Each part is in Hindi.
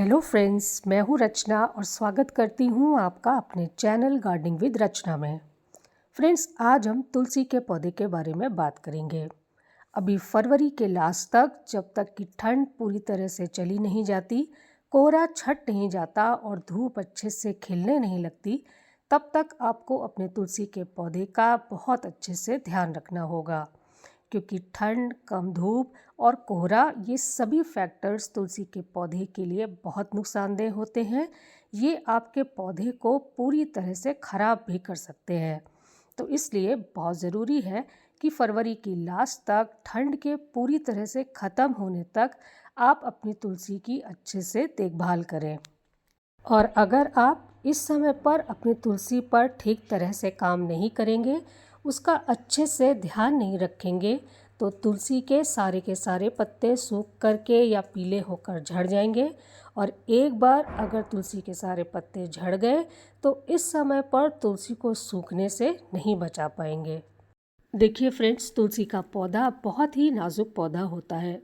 हेलो फ्रेंड्स, मैं हूँ रचना और स्वागत करती हूँ आपका अपने चैनल गार्डनिंग विद रचना में। फ्रेंड्स, आज हम तुलसी के पौधे के बारे में बात करेंगे। अभी फरवरी के लास्ट तक, जब तक कि ठंड पूरी तरह से चली नहीं जाती, कोहरा छट नहीं जाता और धूप अच्छे से खिलने नहीं लगती, तब तक आपको अपने तुलसी के पौधे का बहुत अच्छे से ध्यान रखना होगा। क्योंकि ठंड, कम धूप और कोहरा, ये सभी फैक्टर्स तुलसी के पौधे के लिए बहुत नुकसानदेह होते हैं। ये आपके पौधे को पूरी तरह से ख़राब भी कर सकते हैं। तो इसलिए बहुत ज़रूरी है कि फरवरी की लास्ट तक, ठंड के पूरी तरह से ख़त्म होने तक आप अपनी तुलसी की अच्छे से देखभाल करें। और अगर आप इस समय पर अपनी तुलसी पर ठीक तरह से काम नहीं करेंगे, उसका अच्छे से ध्यान नहीं रखेंगे, तो तुलसी के सारे पत्ते सूख करके या पीले होकर झड़ जाएंगे। और एक बार अगर तुलसी के सारे पत्ते झड़ गए तो इस समय पर तुलसी को सूखने से नहीं बचा पाएंगे। देखिए फ्रेंड्स, तुलसी का पौधा बहुत ही नाजुक पौधा होता है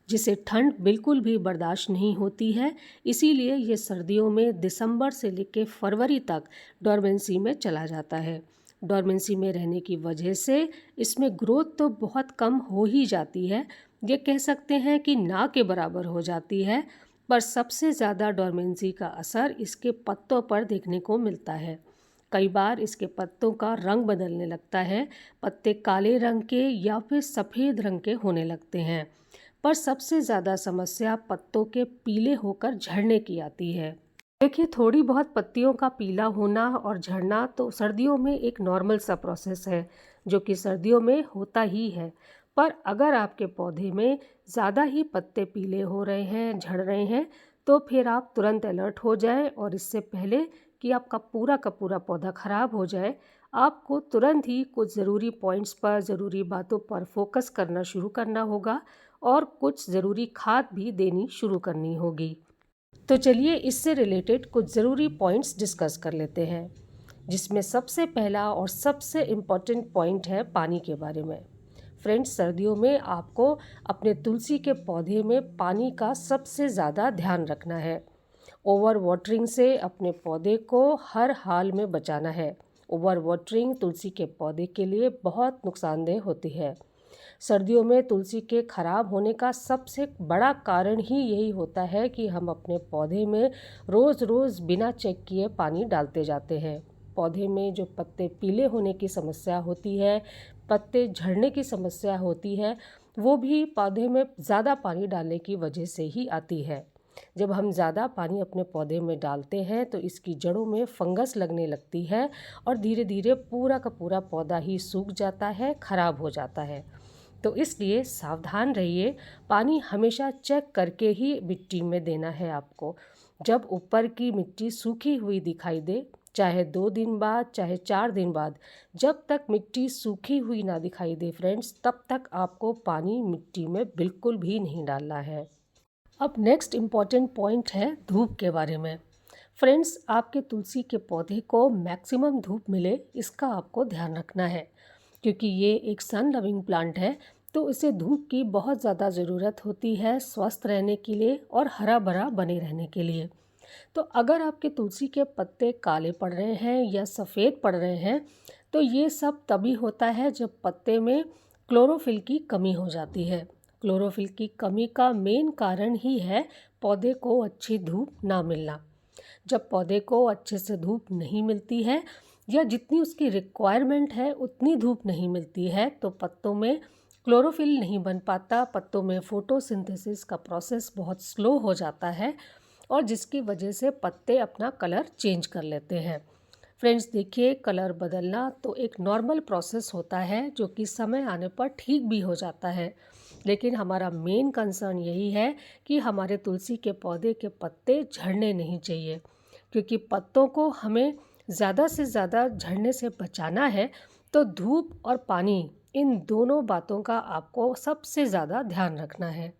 जिसे ठंड बिल्कुल भी बर्दाश्त नहीं होती है। इसीलिए ये सर्दियों में दिसंबर से लेकर फरवरी तक डोरमेंसी में चला जाता है। डोरमेंसी में रहने की वजह से इसमें ग्रोथ तो बहुत कम हो ही जाती है, ये कह सकते हैं कि ना के बराबर हो जाती है। पर सबसे ज़्यादा डोरमेंसी का असर इसके पत्तों पर देखने को मिलता है। कई बार इसके पत्तों का रंग बदलने लगता है, पत्ते काले रंग के या फिर सफ़ेद रंग के होने लगते हैं। पर सबसे ज़्यादा समस्या पत्तों के पीले होकर झड़ने की आती है। देखिए, थोड़ी बहुत पत्तियों का पीला होना और झड़ना तो सर्दियों में एक नॉर्मल सा प्रोसेस है, जो कि सर्दियों में होता ही है। पर अगर आपके पौधे में ज़्यादा ही पत्ते पीले हो रहे हैं, झड़ रहे हैं, तो फिर आप तुरंत अलर्ट हो जाएं और इससे पहले कि आपका पूरा का पूरा पौधा ख़राब हो जाए, आपको तुरंत ही कुछ ज़रूरी पॉइंट्स पर, ज़रूरी बातों पर फोकस करना शुरू करना होगा और कुछ ज़रूरी खाद भी देनी शुरू करनी होगी। तो चलिए इससे रिलेटेड कुछ ज़रूरी पॉइंट्स डिस्कस कर लेते हैं, जिसमें सबसे पहला और सबसे इम्पॉर्टेंट पॉइंट है पानी के बारे में। फ्रेंड्स, सर्दियों में आपको अपने तुलसी के पौधे में पानी का सबसे ज़्यादा ध्यान रखना है। ओवर वाटरिंग से अपने पौधे को हर हाल में बचाना है। ओवर वाटरिंग तुलसी के पौधे के लिए बहुत नुकसानदेह होती है। सर्दियों में तुलसी के खराब होने का सबसे बड़ा कारण ही यही होता है कि हम अपने पौधे में रोज़ रोज़ बिना चेक किए पानी डालते जाते हैं। पौधे में जो पत्ते पीले होने की समस्या होती है, पत्ते झड़ने की समस्या होती है, वो भी पौधे में ज़्यादा पानी डालने की वजह से ही आती है। जब हम ज़्यादा पानी अपने पौधे में डालते हैं तो इसकी जड़ों में फंगस लगने लगती है और धीरे धीरे पूरा का पूरा पौधा ही सूख जाता है, खराब हो जाता है। तो इसलिए सावधान रहिए, पानी हमेशा चेक करके ही मिट्टी में देना है आपको। जब ऊपर की मिट्टी सूखी हुई दिखाई दे, चाहे 2 दिन बाद, चाहे 4 दिन बाद, जब तक मिट्टी सूखी हुई ना दिखाई दे फ्रेंड्स, तब तक आपको पानी मिट्टी में बिल्कुल भी नहीं डालना है। अब नेक्स्ट इम्पॉर्टेंट पॉइंट है धूप के बारे में। फ्रेंड्स, आपके तुलसी के पौधे को मैक्सिमम धूप मिले, इसका आपको ध्यान रखना है। क्योंकि ये एक सन लविंग प्लांट है, तो इसे धूप की बहुत ज़्यादा ज़रूरत होती है स्वस्थ रहने के लिए और हरा भरा बने रहने के लिए। तो अगर आपके तुलसी के पत्ते काले पड़ रहे हैं या सफ़ेद पड़ रहे हैं, तो ये सब तभी होता है जब पत्ते में क्लोरोफिल की कमी हो जाती है। क्लोरोफिल की कमी का मेन कारण ही है पौधे को अच्छी धूप ना मिलना। जब पौधे को अच्छे से धूप नहीं मिलती है या जितनी उसकी रिक्वायरमेंट है उतनी धूप नहीं मिलती है, तो पत्तों में क्लोरोफिल नहीं बन पाता, पत्तों में फोटोसिंथेसिस का प्रोसेस बहुत स्लो हो जाता है और जिसकी वजह से पत्ते अपना कलर चेंज कर लेते हैं। फ्रेंड्स, देखिए, कलर बदलना तो एक नॉर्मल प्रोसेस होता है जो कि समय आने पर ठीक भी हो जाता है। लेकिन हमारा मेन कंसर्न यही है कि हमारे तुलसी के पौधे के पत्ते झड़ने नहीं चाहिए। क्योंकि पत्तों को हमें ज़्यादा से ज़्यादा झड़ने से बचाना है, तो धूप और पानी, इन दोनों बातों का आपको सबसे ज़्यादा ध्यान रखना है।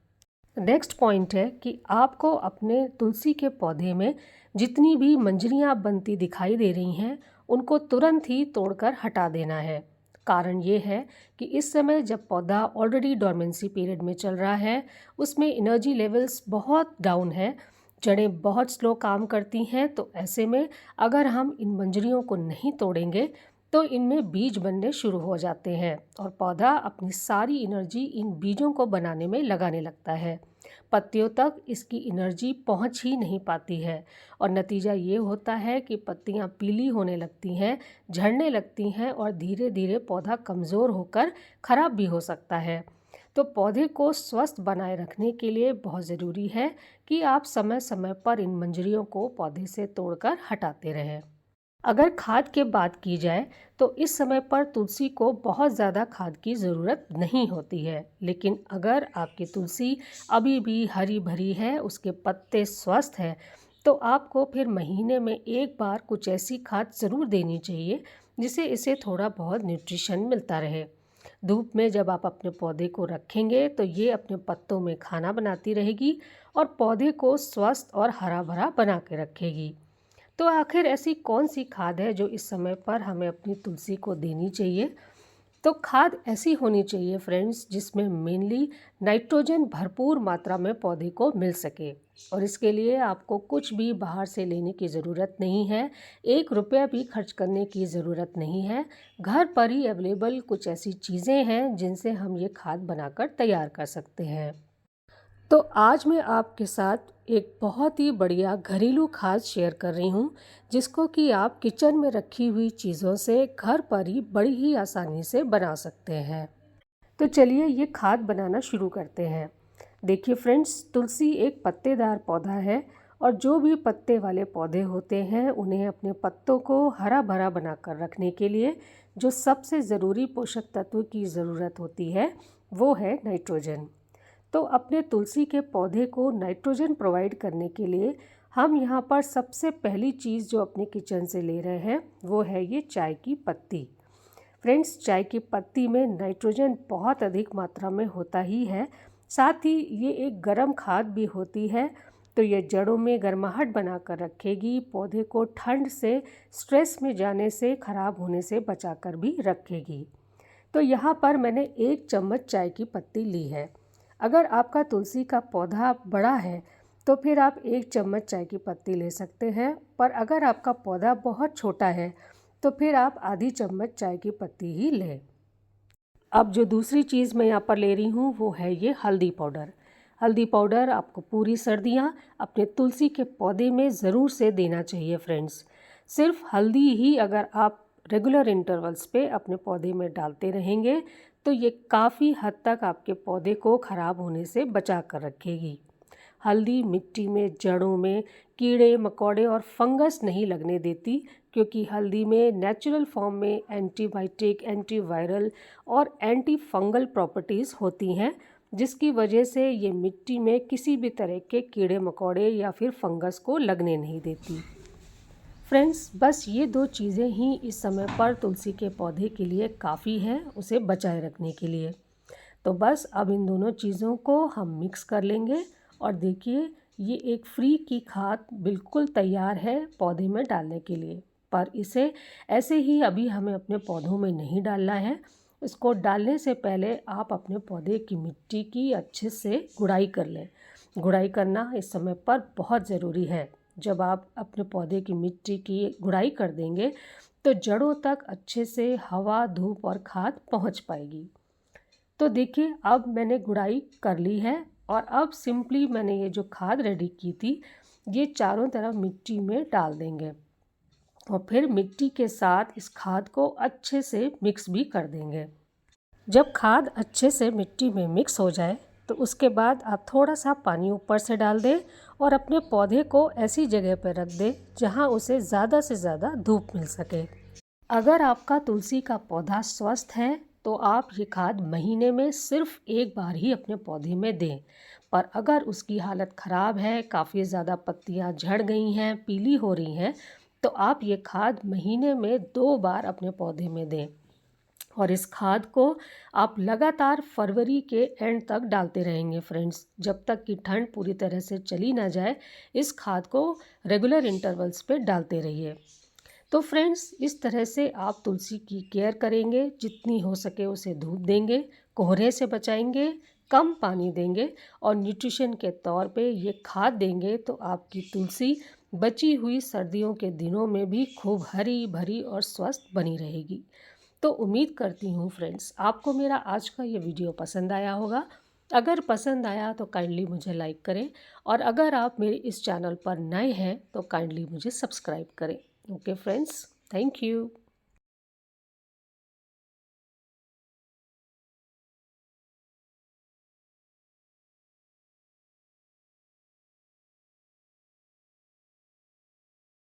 नेक्स्ट पॉइंट है कि आपको अपने तुलसी के पौधे में जितनी भी मंजरियाँ बनती दिखाई दे रही हैं, उनको तुरंत ही तोड़कर हटा देना है। कारण ये है कि इस समय जब पौधा ऑलरेडी डोरमेंसी पीरियड में चल रहा है, उसमें एनर्जी लेवल्स बहुत डाउन है, जड़ें बहुत स्लो काम करती हैं, तो ऐसे में अगर हम इन मंजरियों को नहीं तोड़ेंगे तो इनमें बीज बनने शुरू हो जाते हैं और पौधा अपनी सारी एनर्जी इन बीजों को बनाने में लगाने लगता है। पत्तियों तक इसकी एनर्जी पहुंच ही नहीं पाती है और नतीजा ये होता है कि पत्तियां पीली होने लगती हैं, झड़ने लगती हैं और धीरे धीरे पौधा कमज़ोर होकर खराब भी हो सकता है। तो पौधे को स्वस्थ बनाए रखने के लिए बहुत ज़रूरी है कि आप समय समय पर इन मंजरियों को पौधे से तोड़कर हटाते रहें। अगर खाद की बात की जाए तो इस समय पर तुलसी को बहुत ज़्यादा खाद की ज़रूरत नहीं होती है, लेकिन अगर आपकी तुलसी अभी भी हरी भरी है, उसके पत्ते स्वस्थ हैं, तो आपको फिर महीने में एक बार कुछ ऐसी खाद ज़रूर देनी चाहिए जिससे इसे थोड़ा बहुत न्यूट्रिशन मिलता रहे। धूप में जब आप अपने पौधे को रखेंगे तो ये अपने पत्तों में खाना बनाती रहेगी और पौधे को स्वस्थ और हरा भरा बना के रखेगी। तो आखिर ऐसी कौन सी खाद है जो इस समय पर हमें अपनी तुलसी को देनी चाहिए? तो खाद ऐसी होनी चाहिए फ्रेंड्स जिसमें मेनली नाइट्रोजन भरपूर मात्रा में पौधे को मिल सके और इसके लिए आपको कुछ भी बाहर से लेने की ज़रूरत नहीं है, 1 रुपया भी खर्च करने की ज़रूरत नहीं है। घर पर ही अवेलेबल कुछ ऐसी चीज़ें हैं जिनसे हम ये खाद बनाकर तैयार कर सकते हैं। तो आज मैं आपके साथ एक बहुत ही बढ़िया घरेलू खाद शेयर कर रही हूँ जिसको कि आप किचन में रखी हुई चीज़ों से घर पर ही बड़ी ही आसानी से बना सकते हैं। तो चलिए ये खाद बनाना शुरू करते हैं। देखिए फ्रेंड्स, तुलसी एक पत्तेदार पौधा है और जो भी पत्ते वाले पौधे होते हैं उन्हें अपने पत्तों को हरा भरा बनाकर रखने के लिए जो सबसे ज़रूरी पोषक तत्व की ज़रूरत होती है वो है नाइट्रोजन। तो अपने तुलसी के पौधे को नाइट्रोजन प्रोवाइड करने के लिए हम यहाँ पर सबसे पहली चीज़ जो अपने किचन से ले रहे हैं वो है ये चाय की पत्ती। फ्रेंड्स, चाय की पत्ती में नाइट्रोजन बहुत अधिक मात्रा में होता ही है, साथ ही ये एक गर्म खाद भी होती है, तो ये जड़ों में गर्माहट बनाकर रखेगी, पौधे को ठंड से, स्ट्रेस में जाने से, खराब होने से बचाकर भी रखेगी। तो यहाँ पर मैंने 1 चम्मच चाय की पत्ती ली है। अगर आपका तुलसी का पौधा बड़ा है तो फिर आप 1 चम्मच चाय की पत्ती ले सकते हैं, पर अगर आपका पौधा बहुत छोटा है तो फिर आप आधी चम्मच चाय की पत्ती ही लें। अब जो दूसरी चीज़ मैं यहाँ पर ले रही हूँ वो है ये हल्दी पाउडर। हल्दी पाउडर आपको पूरी सर्दियाँ अपने तुलसी के पौधे में ज़रूर से देना चाहिए फ्रेंड्स। सिर्फ हल्दी ही अगर आप रेगुलर इंटरवल्स पे अपने पौधे में डालते रहेंगे तो ये काफ़ी हद तक आपके पौधे को ख़राब होने से बचा कर रखेगी। हल्दी मिट्टी में, जड़ों में कीड़े मकोड़े और फंगस नहीं लगने देती, क्योंकि हल्दी में नेचुरल फॉर्म में एंटीबायोटिक, एंटीवायरल और एंटी फंगल प्रॉपर्टीज़ होती हैं, जिसकी वजह से ये मिट्टी में किसी भी तरह के कीड़े मकोड़े या फिर फंगस को लगने नहीं देती। फ्रेंड्स, बस ये 2 चीज़ें ही इस समय पर तुलसी के पौधे के लिए काफ़ी हैं उसे बचाए रखने के लिए। तो बस अब इन दोनों चीज़ों को हम मिक्स कर लेंगे और देखिए ये एक फ्री की खाद बिल्कुल तैयार है पौधे में डालने के लिए। पर इसे ऐसे ही अभी हमें अपने पौधों में नहीं डालना है। इसको डालने से पहले आप अपने पौधे की मिट्टी की अच्छे से गुड़ाई कर लें। गुड़ाई करना इस समय पर बहुत ज़रूरी है। जब आप अपने पौधे की मिट्टी की गुड़ाई कर देंगे तो जड़ों तक अच्छे से हवा, धूप और खाद पहुंच पाएगी। तो देखिए अब मैंने गुड़ाई कर ली है और अब सिंपली मैंने ये जो खाद रेडी की थी ये चारों तरफ मिट्टी में डाल देंगे और फिर मिट्टी के साथ इस खाद को अच्छे से मिक्स भी कर देंगे। जब खाद अच्छे से मिट्टी में मिक्स हो जाए तो उसके बाद आप थोड़ा सा पानी ऊपर से डाल दें और अपने पौधे को ऐसी जगह पर रख दें जहां उसे ज़्यादा से ज़्यादा धूप मिल सके। अगर आपका तुलसी का पौधा स्वस्थ है तो आप ये खाद महीने में सिर्फ एक बार ही अपने पौधे में दें, पर अगर उसकी हालत ख़राब है, काफ़ी ज़्यादा पत्तियां झड़ गई हैं, पीली हो रही हैं, तो आप ये खाद महीने में 2 बार अपने पौधे में दें। और इस खाद को आप लगातार फरवरी के एंड तक डालते रहेंगे फ्रेंड्स, जब तक कि ठंड पूरी तरह से चली ना जाए। इस खाद को रेगुलर इंटरवल्स पे डालते रहिए। तो फ्रेंड्स, इस तरह से आप तुलसी की केयर करेंगे, जितनी हो सके उसे धूप देंगे, कोहरे से बचाएंगे, कम पानी देंगे और न्यूट्रिशन के तौर पे ये खाद देंगे तो आपकी तुलसी बची हुई सर्दियों के दिनों में भी खूब हरी भरी और स्वस्थ बनी रहेगी। तो उम्मीद करती हूँ फ्रेंड्स आपको मेरा आज का ये वीडियो पसंद आया होगा। अगर पसंद आया तो काइंडली मुझे लाइक करें और अगर आप मेरे इस चैनल पर नए हैं तो काइंडली मुझे सब्सक्राइब करें। Okay friends, thank you.